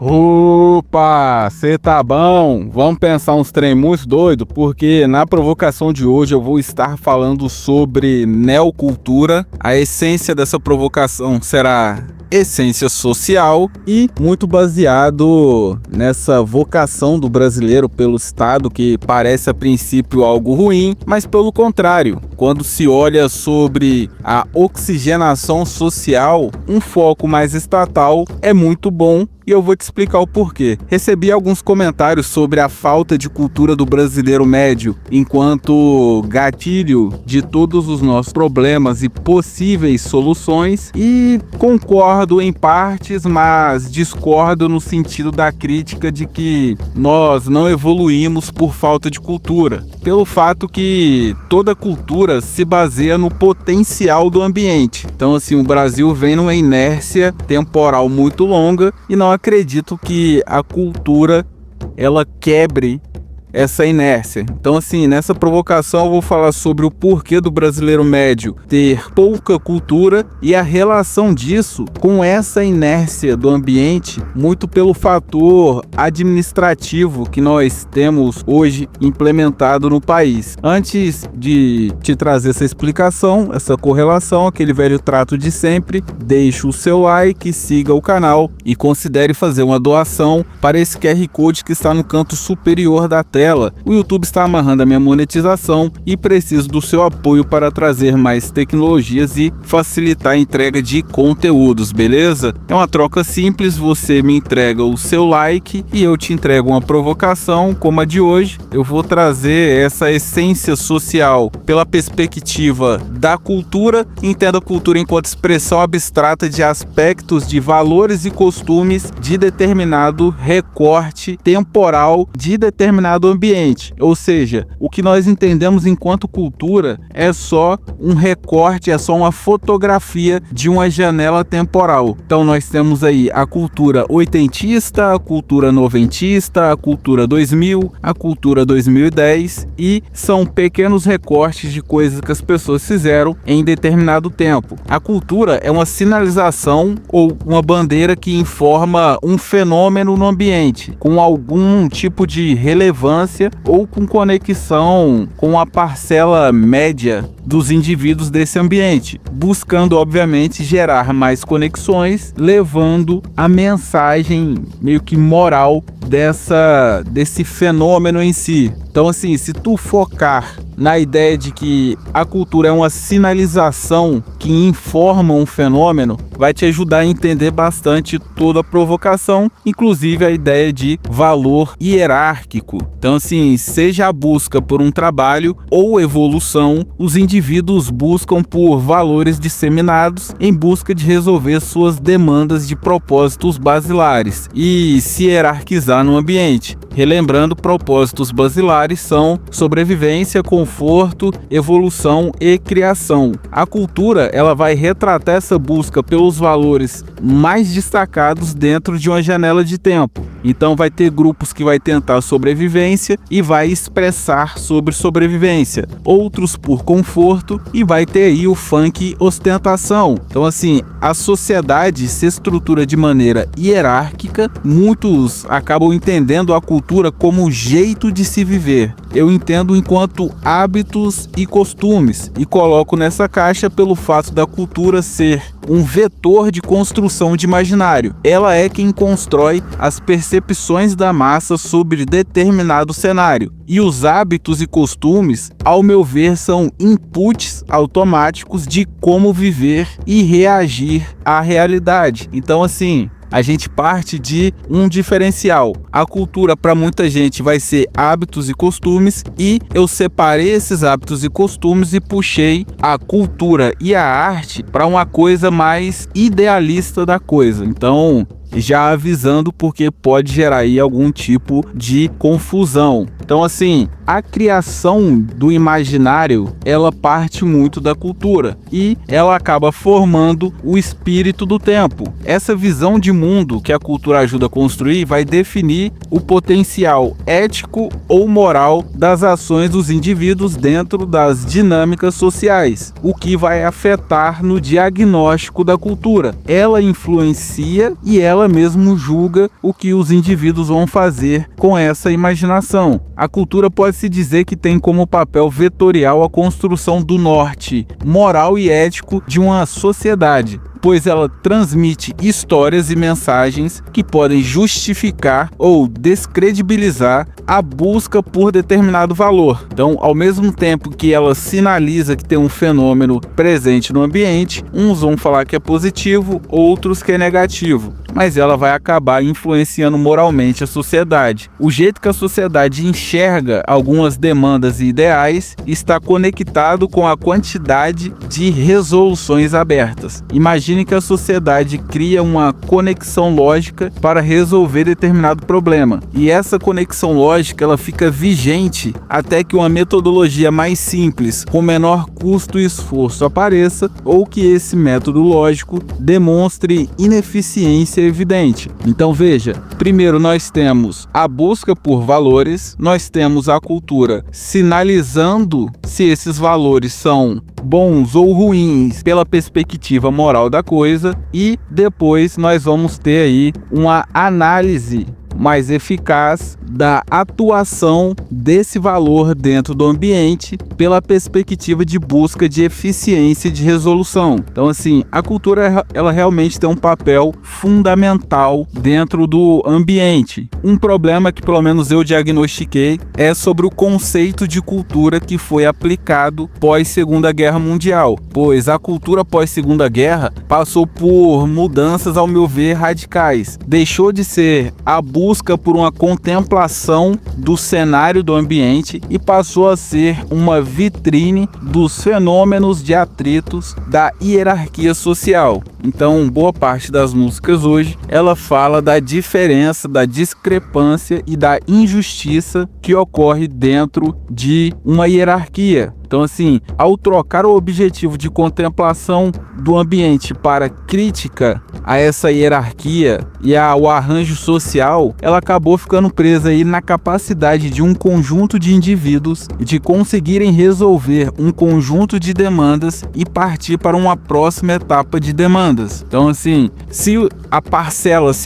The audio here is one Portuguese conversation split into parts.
Opa, cê tá bom? Vamos pensar uns trem muito doido, porque na provocação de hoje eu vou estar falando sobre neocultura. A essência dessa provocação será essência social e muito baseado nessa vocação do brasileiro pelo Estado, que parece a princípio algo ruim, mas pelo contrário, quando se olha sobre a oxigenação social, um foco mais estatal é muito bom. E eu vou te explicar o porquê. Recebi alguns comentários sobre a falta de cultura do brasileiro médio enquanto gatilho de todos os nossos problemas e possíveis soluções, e concordo em partes, mas discordo no sentido da crítica de que nós não evoluímos por falta de cultura, pelo fato que toda cultura se baseia no potencial do ambiente. Então, assim, o Brasil vem numa inércia temporal muito longa e não acredito que a cultura ela quebre essa inércia. Então, assim, nessa provocação eu vou falar sobre o porquê do brasileiro médio ter pouca cultura e a relação disso com essa inércia do ambiente, muito pelo fator administrativo que nós temos hoje implementado no país. Antes de te trazer essa explicação, essa correlação, aquele velho trato de sempre, deixe o seu like, siga o canal e considere fazer uma doação para esse QR Code que está no canto superior da tela. O YouTube está amarrando a minha monetização e preciso do seu apoio para trazer mais tecnologias e facilitar a entrega de conteúdos, beleza? É uma troca simples, você me entrega o seu like e eu te entrego uma provocação como a de hoje. Eu vou trazer essa essência social pela perspectiva da cultura. Entenda a cultura enquanto expressão abstrata de aspectos de valores e costumes de determinado recorte temporal de determinado ambiente, ou seja, o que nós entendemos enquanto cultura é só um recorte, é só uma fotografia de uma janela temporal. Então nós temos aí a cultura oitentista, a cultura noventista, a cultura 2000, a cultura 2010, e são pequenos recortes de coisas que as pessoas fizeram em determinado tempo. A cultura é uma sinalização ou uma bandeira que informa um fenômeno no ambiente, com algum tipo de relevância ou com conexão com a parcela média dos indivíduos desse ambiente, buscando obviamente gerar mais conexões, levando a mensagem meio que moral desse fenômeno em si. Então, assim, se tu focar na ideia de que a cultura é uma sinalização que informa um fenômeno, vai te ajudar a entender bastante toda a provocação, inclusive a ideia de valor hierárquico. Então, assim, seja a busca por um trabalho ou evolução, os indivíduos buscam por valores disseminados em busca de resolver suas demandas de propósitos basilares e se hierarquizar no ambiente. Relembrando, propósitos basilares são sobrevivência, conforto, evolução e criação. A cultura, ela vai retratar essa busca pelos valores mais destacados dentro de uma janela de tempo. Então vai ter grupos que vai tentar sobrevivência e vai expressar sobre sobrevivência, outros por conforto, e vai ter aí o funk ostentação. Então, assim, a sociedade se estrutura de maneira hierárquica, muitos acabam entendendo a cultura como jeito de se viver. Eu entendo enquanto hábitos e costumes e coloco nessa caixa pelo fato da cultura ser um vetor de construção de imaginário. Ela é quem constrói as percepções da massa sobre determinado cenário. E os hábitos e costumes, ao meu ver, são inputs automáticos de como viver e reagir à realidade. Então, assim, a gente parte de um diferencial. A cultura para muita gente vai ser hábitos e costumes, e eu separei esses hábitos e costumes e puxei a cultura e a arte para uma coisa mais idealista da coisa. Então, já avisando, porque pode gerar aí algum tipo de confusão. Então, assim, a criação do imaginário, ela parte muito da cultura e ela acaba formando o espírito do tempo. Essa visão de mundo que a cultura ajuda a construir vai definir o potencial ético ou moral das ações dos indivíduos dentro das dinâmicas sociais, o que vai afetar no diagnóstico da cultura. Ela influencia e ela ela mesma julga o que os indivíduos vão fazer com essa imaginação. A cultura pode-se dizer que tem como papel vetorial a construção do norte moral e ético de uma sociedade, pois ela transmite histórias e mensagens que podem justificar ou descredibilizar a busca por determinado valor. Então, ao mesmo tempo que ela sinaliza que tem um fenômeno presente no ambiente, uns vão falar que é positivo, outros que é negativo, mas ela vai acabar influenciando moralmente a sociedade. O jeito que a sociedade enxerga algumas demandas e ideais está conectado com a quantidade de resoluções abertas. Imagine que a sociedade cria uma conexão lógica para resolver determinado problema, e essa conexão lógica ela fica vigente até que uma metodologia mais simples, com menor custo e esforço apareça, ou que esse método lógico demonstre ineficiência evidente. Então veja, primeiro nós temos a busca por valores, nós temos a cultura sinalizando se esses valores são bons ou ruins pela perspectiva moral da coisa, e depois nós vamos ter aí uma análise mais eficaz da atuação desse valor dentro do ambiente pela perspectiva de busca de eficiência de resolução. Então, assim, a cultura ela realmente tem um papel fundamental dentro do ambiente. Um problema que pelo menos eu diagnostiquei é sobre o conceito de cultura que foi aplicado pós Segunda Guerra Mundial, pois a cultura pós Segunda Guerra passou por mudanças, ao meu ver, radicais. Deixou de ser a busca por uma contemplação do cenário do ambiente e passou a ser uma vitrine dos fenômenos de atritos da hierarquia social. Então, boa parte das músicas hoje, ela fala da diferença, da discrepância e da injustiça que ocorre dentro de uma hierarquia. Então, assim, ao trocar o objetivo de contemplação do ambiente para crítica a essa hierarquia e ao arranjo social, ela acabou ficando presa aí na capacidade de um conjunto de indivíduos de conseguirem resolver um conjunto de demandas e partir para uma próxima etapa de demandas. Então, assim, se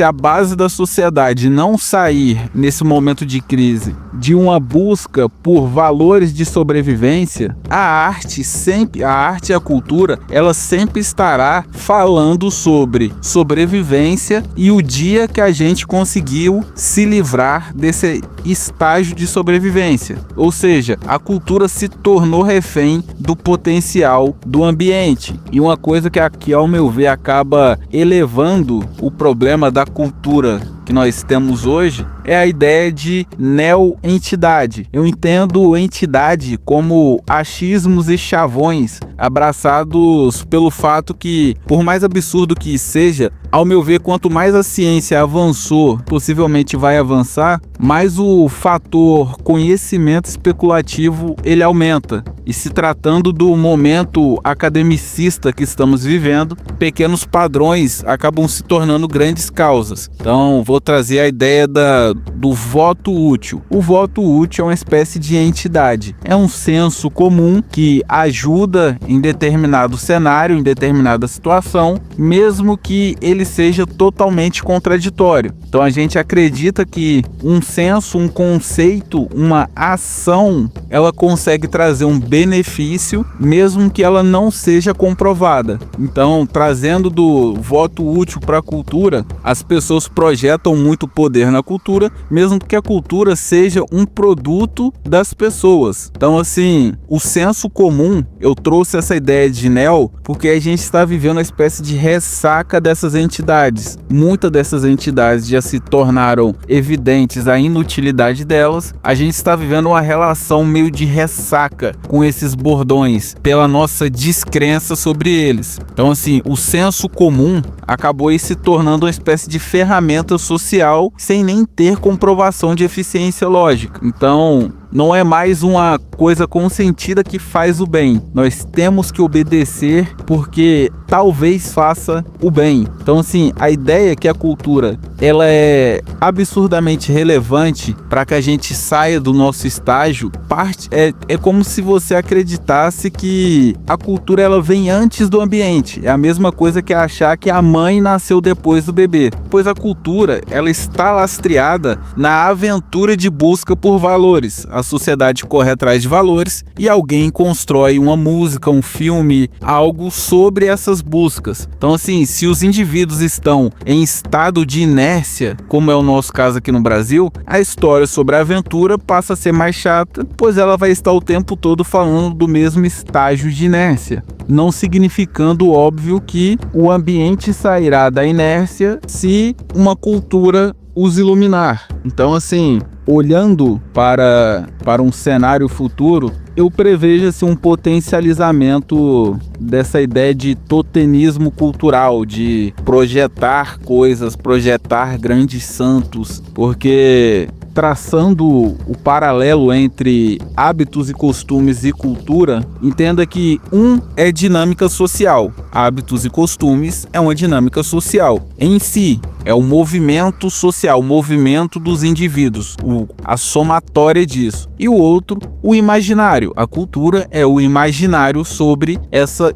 a base da sociedade não sair nesse momento de crise de uma busca por valores de sobrevivência, a arte e a cultura, ela sempre estará falando sobre sobrevivência e o dia que a gente conseguiu se livrar desse estágio de sobrevivência. Ou seja, a cultura se tornou refém do potencial do ambiente. E uma coisa que aqui, ao meu ver, acaba elevando o problema da cultura que nós temos hoje é a ideia de neo-entidade. Eu entendo entidade como achismos e chavões abraçados pelo fato que, por mais absurdo que seja, ao meu ver, quanto mais a ciência avançou, possivelmente vai avançar, mais o fator conhecimento especulativo ele aumenta. E se tratando do momento academicista que estamos vivendo, pequenos padrões acabam se tornando grandes causas. Então, vou trazer a ideia do voto útil. O voto útil é uma espécie de entidade. É um senso comum que ajuda em determinado cenário, em determinada situação, mesmo que ele seja totalmente contraditório. Então, a gente acredita que um senso, um conceito, uma ação, ela consegue trazer um benefício, mesmo que ela não seja comprovada. Então, trazendo do voto útil para a cultura, as pessoas projetam muito poder na cultura, mesmo que a cultura seja um produto das pessoas. Então, assim, o senso comum, eu trouxe essa ideia de neo, porque a gente está vivendo uma espécie de ressaca dessas entidades. Muitas dessas entidades já se tornaram evidentes a inutilidade delas. A gente está vivendo uma relação meio de ressaca com esses bordões, pela nossa descrença sobre eles. Então, assim, o senso comum acabou aí se tornando uma espécie de ferramenta social sem nem ter comprovação de eficiência lógica. Então, não é mais uma coisa consentida que faz o bem. Nós temos que obedecer porque talvez faça o bem. Então, assim, a ideia é que a cultura ela é absurdamente relevante para que a gente saia do nosso estágio. É como se você acreditasse que a cultura ela vem antes do ambiente. É a mesma coisa que achar que a mãe nasceu depois do bebê. Pois a cultura ela está lastreada na aventura de busca por valores. A sociedade corre atrás de valores e alguém constrói uma música, um filme, algo sobre essas buscas. Então, assim, se os indivíduos estão em estado de inércia, como é o nosso caso aqui no Brasil, a história sobre a aventura passa a ser mais chata, pois ela vai estar o tempo todo falando do mesmo estágio de inércia. Não significando, óbvio, que o ambiente sairá da inércia se uma cultura os iluminar. Então, assim, olhando para um cenário futuro, eu prevejo assim, um potencializamento dessa ideia de totemismo cultural, de projetar coisas, projetar grandes santos, porque traçando o paralelo entre hábitos e costumes e cultura, entenda que um é dinâmica social, hábitos e costumes é uma dinâmica social em si, é o movimento social, o movimento dos indivíduos, a somatória disso. E o outro, o imaginário. A cultura é o imaginário sobre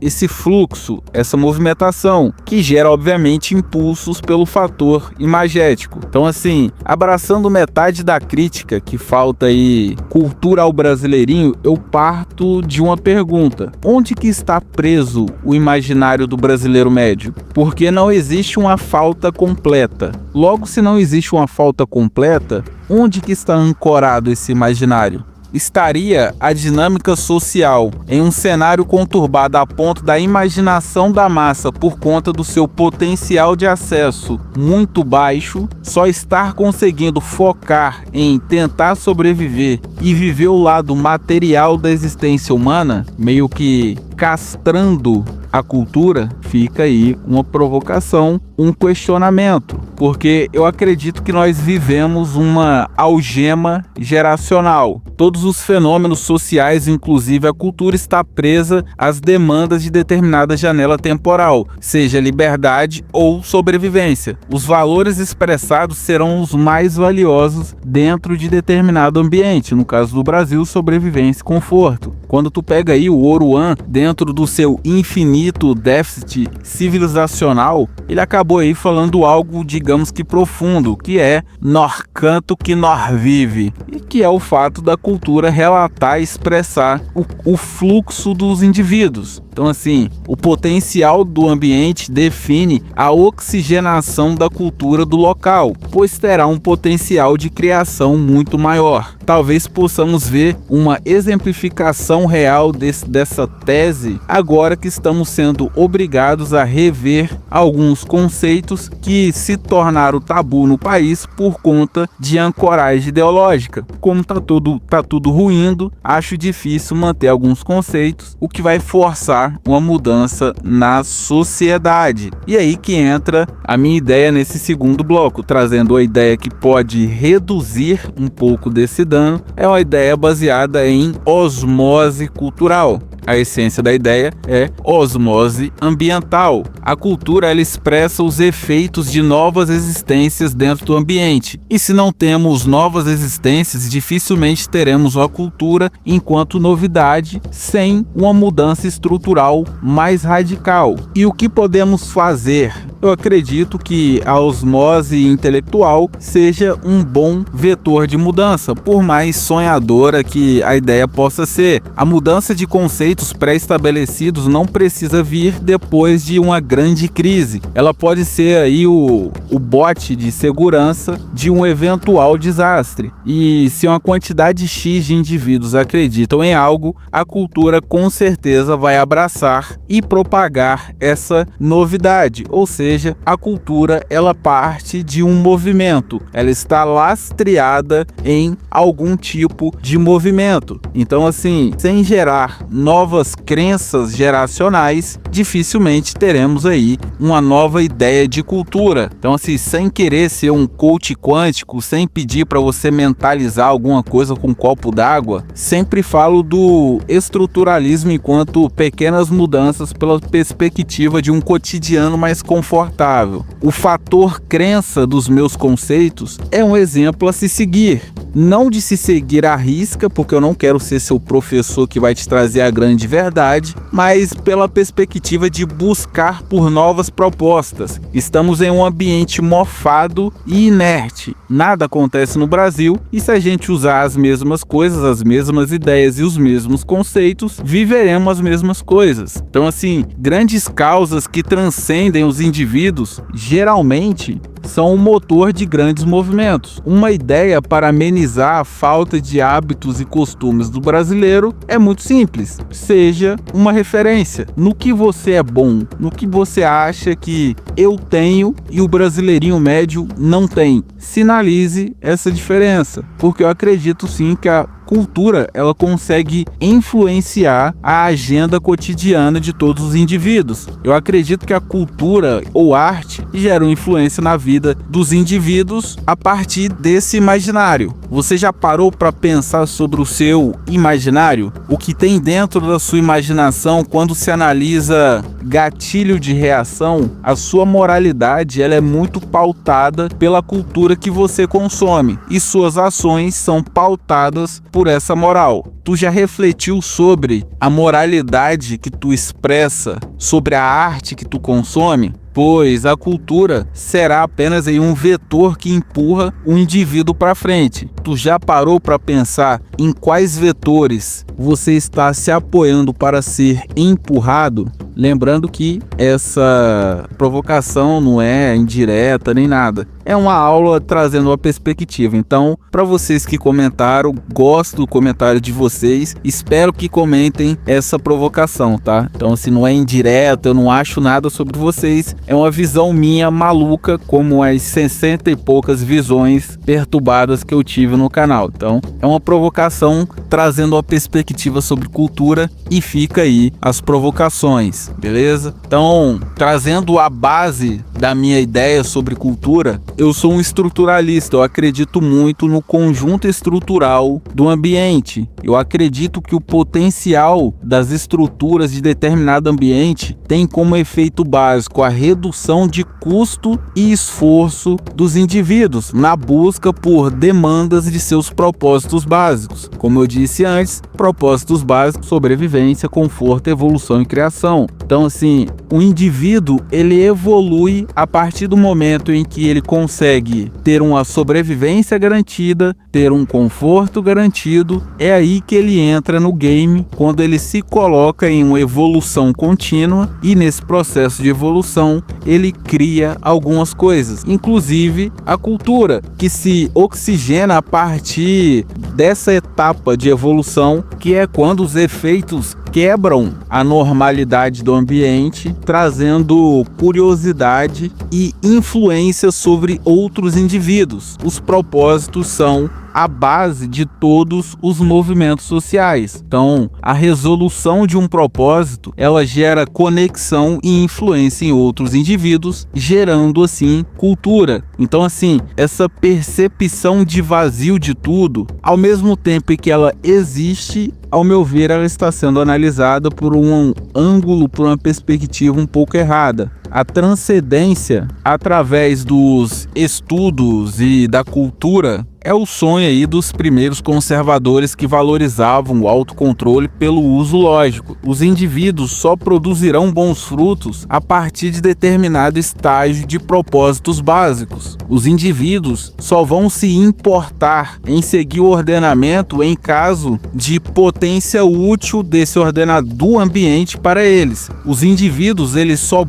esse fluxo, essa movimentação, que gera, obviamente, impulsos pelo fator imagético. Então, assim, abraçando metade da crítica que falta aí cultura ao brasileirinho, eu parto de uma pergunta. Onde que está preso o imaginário do brasileiro médio? Porque não existe uma falta completa. Logo, se não existe uma falta completa, onde que está ancorado esse imaginário? Estaria a dinâmica social em um cenário conturbado a ponto da imaginação da massa por conta do seu potencial de acesso muito baixo, só estar conseguindo focar em tentar sobreviver e viver o lado material da existência humana, meio que castrando a cultura? Fica aí uma provocação, um questionamento, porque eu acredito que nós vivemos uma algema geracional. Todos os fenômenos sociais, inclusive a cultura, está presa às demandas de determinada janela temporal, seja liberdade ou sobrevivência. Os valores expressados serão os mais valiosos dentro de determinado ambiente, no caso do Brasil, sobrevivência e conforto. Quando tu pega aí o Oruan, dentro do seu infinito déficit civilizacional, ele acabou aí falando algo, digamos que profundo, que é nor canto que nor vive, e que é o fato da cultura relatar e expressar o fluxo dos indivíduos. Então, assim, o potencial do ambiente define a oxigenação da cultura do local, pois terá um potencial de criação muito maior. Talvez possamos ver uma exemplificação real dessa tese agora que estamos sendo obrigados a rever alguns conceitos que se tornaram tabu no país por conta de ancoragem ideológica. Como tá tudo ruindo, acho difícil manter alguns conceitos, o que vai forçar uma mudança na sociedade. E aí que entra a minha ideia nesse segundo bloco, trazendo a ideia que pode reduzir um pouco desse dano. É uma ideia baseada em osmose cultural. A essência da ideia é osmose ambiental. A cultura ela expressa os efeitos de novas existências dentro do ambiente. E se não temos novas existências, dificilmente teremos uma cultura enquanto novidade sem uma mudança estrutural mais radical. E o que podemos fazer? Eu acredito que a osmose intelectual seja um bom vetor de mudança, por mais sonhadora que a ideia possa ser. A mudança de conceitos pré-estabelecidos não precisa vir depois de uma grande crise. Ela pode ser aí o bote de segurança de um eventual desastre. E se uma quantidade X de indivíduos acreditam em algo, a cultura com certeza vai abraçar e propagar essa novidade, ou seja, seja, a cultura ela parte de um movimento, ela está lastreada em algum tipo de movimento. Então assim, sem gerar novas crenças geracionais, dificilmente teremos aí uma nova ideia de cultura. Então assim, sem querer ser um coach quântico, sem pedir para você mentalizar alguma coisa com um copo d'água, sempre falo do estruturalismo enquanto pequenas mudanças pela perspectiva de um cotidiano mais confortável. O fator crença dos meus conceitos é um exemplo a se seguir. Não de se seguir à risca, porque eu não quero ser seu professor que vai te trazer a grande verdade, mas pela perspectiva de buscar por novas propostas. Estamos em um ambiente mofado e inerte. Nada acontece no Brasil e se a gente usar as mesmas coisas, as mesmas ideias e os mesmos conceitos, viveremos as mesmas coisas. Então assim, grandes causas que transcendem os indivíduos, geralmente são o motor de grandes movimentos. Uma ideia para amenizar a falta de hábitos e costumes do brasileiro é muito simples. Seja uma referência no que você é bom, no que você acha que eu tenho e o brasileirinho médio não tem. Sinalize essa diferença, porque eu acredito sim que a cultura ela consegue influenciar a agenda cotidiana de todos os indivíduos. Eu acredito que a cultura ou arte gera uma influência na vida dos indivíduos a partir desse imaginário. Você já parou para pensar sobre o seu imaginário? O que tem dentro da sua imaginação quando se analisa gatilho de reação? A sua moralidade ela é muito pautada pela cultura que você consome e suas ações são pautadas por essa moral. Tu já refletiu sobre a moralidade que tu expressa, sobre a arte que tu consome? Pois a cultura será apenas um vetor que empurra o indivíduo para frente. Tu já parou para pensar em quais vetores você está se apoiando para ser empurrado? Lembrando que essa provocação não é indireta nem nada. É uma aula trazendo uma perspectiva. Então, para vocês que comentaram, gosto do comentário de vocês. Espero que comentem essa provocação, tá? Então, se não é indireta, eu não acho nada sobre vocês. É uma visão minha maluca, como as 60 e poucas visões perturbadas que eu tive no canal. Então, é uma provocação trazendo uma perspectiva sobre cultura e fica aí as provocações, beleza? Então, trazendo a base da minha ideia sobre cultura, eu sou um estruturalista, eu acredito muito no conjunto estrutural do ambiente. Eu acredito que o potencial das estruturas de determinado ambiente tem como efeito básico a redução de custo e esforço dos indivíduos na busca por demandas de seus propósitos básicos. Como eu disse antes, propósitos básicos: sobrevivência, conforto, evolução e criação. Então assim, o indivíduo ele evolui a partir do momento em que ele consegue ter uma sobrevivência garantida, ter um conforto garantido. É aí que ele entra no game, quando ele se coloca em uma evolução contínua e nesse processo de evolução ele cria algumas coisas, inclusive a cultura, que se oxigena a partir dessa etapa de evolução, que é quando os efeitos quebram a normalidade do ambiente, trazendo curiosidade e influência sobre outros indivíduos. Os propósitos são a base de todos os movimentos sociais. Então, a resolução de um propósito, ela gera conexão e influência em outros indivíduos, gerando assim cultura. Então, assim, essa percepção de vazio de tudo, ao mesmo tempo que ela existe, ao meu ver, ela está sendo analisada por um ângulo, por uma perspectiva um pouco errada. A transcendência, através dos estudos e da cultura, é o sonho aí dos primeiros conservadores que valorizavam o autocontrole pelo uso lógico. Os indivíduos só produzirão bons frutos a partir de determinado estágio de propósitos básicos. Os indivíduos só vão se importar em seguir o ordenamento em caso de potência útil desse ordenador do ambiente para eles. Os indivíduos eles só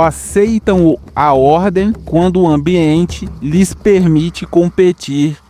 aceitam a ordem quando o ambiente lhes permite competir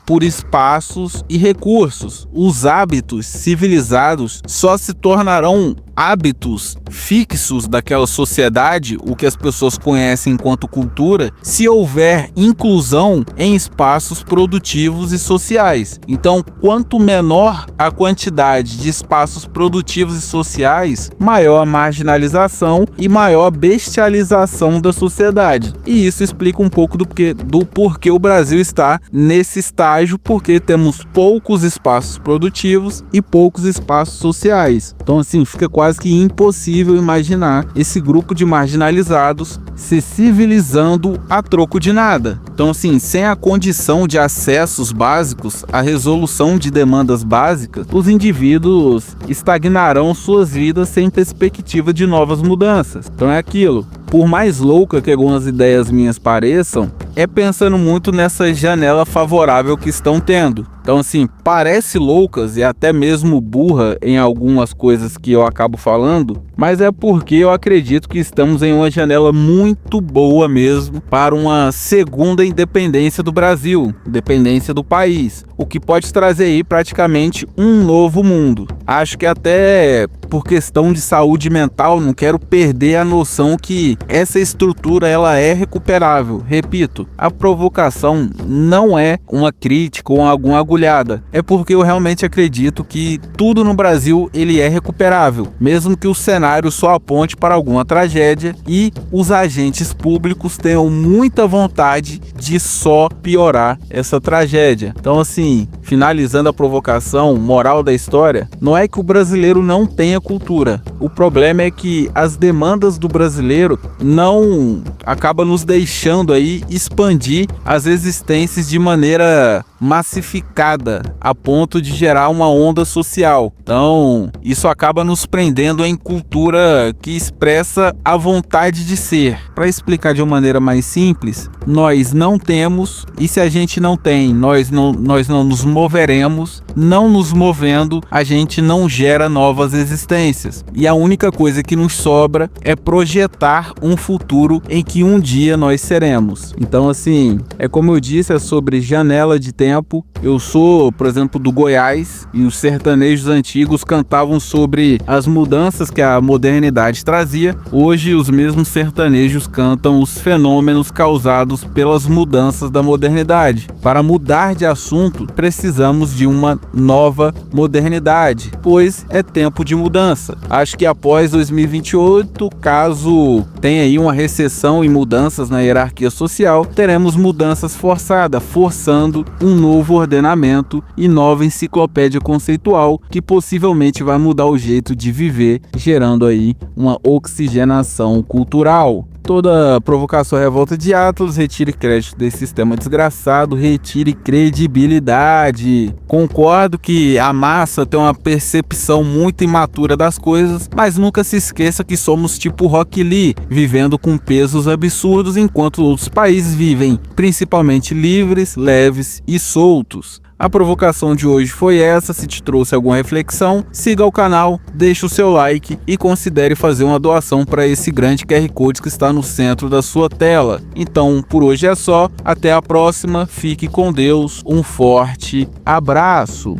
por espaços e recursos. Os hábitos civilizados só se tornarão hábitos fixos daquela sociedade, o que as pessoas conhecem enquanto cultura, se houver inclusão em espaços produtivos e sociais. Então, quanto menor a quantidade de espaços produtivos e sociais, maior a marginalização e maior a bestialização da sociedade. E isso explica um pouco do porquê o Brasil está nesse estágio, porque temos poucos espaços produtivos e poucos espaços sociais. Então, assim, fica quase que impossível imaginar esse grupo de marginalizados se civilizando a troco de nada. Então, assim, sem a condição de acessos básicos, a resolução de demandas básicas, os indivíduos estagnarão suas vidas sem perspectiva de novas mudanças. Então é aquilo. Por mais louca que algumas ideias minhas pareçam, é pensando muito nessa janela favorável que estão tendo. Então, assim, parece loucas e até mesmo burra em algumas coisas que eu acabo falando, mas é porque eu acredito que estamos em uma janela muito boa mesmo para uma segunda independência do Brasil, independência do país, o que pode trazer aí praticamente um novo mundo. Acho que até por questão de saúde mental, não quero perder a noção que essa estrutura ela é recuperável. Repito, a provocação não é uma crítica ou alguma agulhada, é porque eu realmente acredito que tudo no Brasil ele é recuperável, mesmo que o cenário só aponte para alguma tragédia e os agentes públicos tenham muita vontade de só piorar essa tragédia. Então, assim, finalizando a provocação, moral da história, não é que o brasileiro não tenha cultura. O problema é que as demandas do brasileiro não acabam nos deixando aí expandir as existências de maneira massificada a ponto de gerar uma onda social. Então, isso acaba nos prendendo em cultura que expressa a vontade de ser. Para explicar de uma maneira mais simples, nós não temos, e se a gente não tem, nós não nos moveremos. Não nos movendo, a gente não gera novas existências. E a única coisa que nos sobra é projetar um futuro em que um dia nós seremos. Então, assim, é como eu disse, é sobre janela de tempo. Eu sou, por exemplo, do Goiás, e os sertanejos antigos cantavam sobre as mudanças que a modernidade trazia. Hoje, os mesmos sertanejos cantam os fenômenos causados pelas mudanças da modernidade. Para mudar de assunto, precisamos de uma nova modernidade, pois é tempo de mudança. Acho que após 2028, caso tenha aí uma recessão e mudanças na hierarquia social, teremos mudanças forçadas, forçando um novo ordenamento e nova enciclopédia conceitual que possivelmente vai mudar o jeito de viver, gerando aí uma oxigenação cultural. Toda provocação é revolta de Atlas, retire crédito desse sistema desgraçado, retire credibilidade. Concordo que a massa tem uma percepção muito imatura das coisas, mas nunca se esqueça que somos tipo Rock Lee, vivendo com pesos absurdos, enquanto outros países vivem principalmente livres, leves e soltos. A provocação de hoje foi essa. Se te trouxe alguma reflexão, siga o canal, deixe o seu like e considere fazer uma doação para esse grande QR Code que está no centro da sua tela. Então, por hoje é só. Até a próxima. Fique com Deus. Um forte abraço.